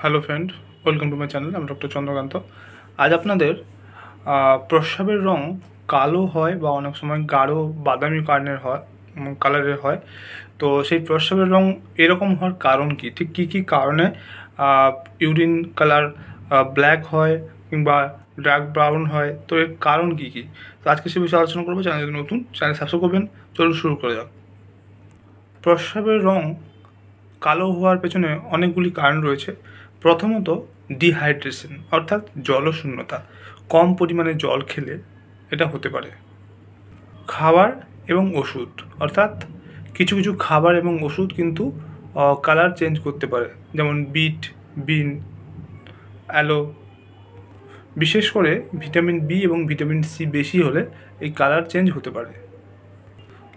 Hello friend, welcome to my channel. আমি doctor Chandrakant. আজ আপনাদের প্রস্রাবের রং কালো হয় বা অনেক সময় গাঢ় বাদামি কালারের হয়। তো সেই প্রস্রাবের রং এরকম হওয়ার কারণ কী, ঠিক কী কী কারণে ইউরিন কালার ব্ল্যাক হয় কিংবা ডার্ক ব্রাউন হয়, তো এর কারণ কী কী, তো আজকে সে বিষয়ে আলোচনা করবো। চ্যানেল যদি নতুন, চ্যানেল সাবস্ক্রাইব করবেন। চলুন শুরু করে যাক। প্রস্রাবের রং কালো হওয়ার পেছনে অনেকগুলি কারণ রয়েছে। প্রথমত ডিহাইড্রেশন, অর্থাৎ জলশূন্যতা। কম পরিমাণে জল খেলে এটা হতে পারে। খাবার এবং ওষুধ, অর্থাৎ কিছু কিছু খাবার এবং ওষুধ কিন্তু কালার চেঞ্জ করতে পারে, যেমন বিট, বিন, অ্যালো। বিশেষ করে ভিটামিন বি এবং ভিটামিন সি বেশি হলে এই কালার চেঞ্জ হতে পারে।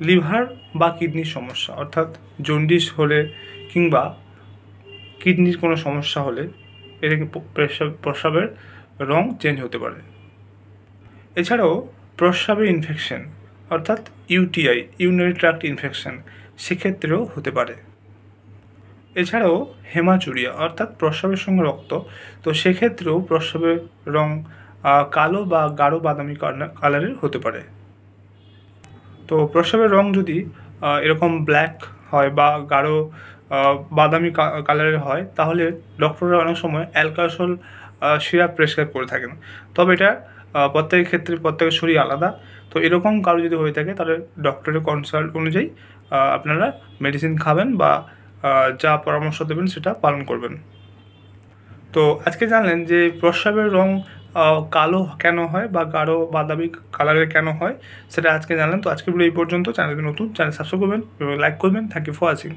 লিভার বা কিডনির সমস্যা, অর্থাৎ জন্ডিস হলে কিংবা কিডনির কোনো সমস্যা হলে এটাকে প্রস্রাবের রং চেঞ্জ হতে পারে। এছাড়াও প্রস্রাবের ইনফেকশন, অর্থাৎ ইউটিআই, ইউরিনারি ট্র্যাক্ট ইনফেকশন, সেক্ষেত্রেও হতে পারে। এছাড়াও হেমাচুরিয়া, অর্থাৎ প্রস্রাবের সঙ্গে রক্ত, তো সেক্ষেত্রেও প্রস্রাবের রং কালো বা গাঢ় বাদামি কালারের হতে পারে। তো প্রস্রাবের রং যদি এরকম ব্ল্যাক হয় বা গাঢ় বাদামি কালারের হয়, তাহলে ডক্টররা অনেক সময় অ্যালকাসল সিরাপ প্রেসক্রাইব করে থাকেন। তবে এটা প্রত্যেকের ক্ষেত্রে প্রত্যেকের শরীর আলাদা। তো এরকম কারো যদি হয়ে থাকে, তাহলে ডক্টরের কনসাল্ট অনুযায়ী আপনারা মেডিসিন খাবেন বা যা পরামর্শ দেবেন সেটা পালন করবেন। তো আজকে জানলেন যে প্রস্রাবের রং কালো কেন হয় বা গাঢ় বাদামি কালারের কেন হয়, সেটা আজকে জানলেন। তো আজকের ভিডিও এই পর্যন্ত। চ্যানেল নতুন, চ্যানেল সাবস্ক্রাইব করবেন, লাইক করবেন। Thank you for watching.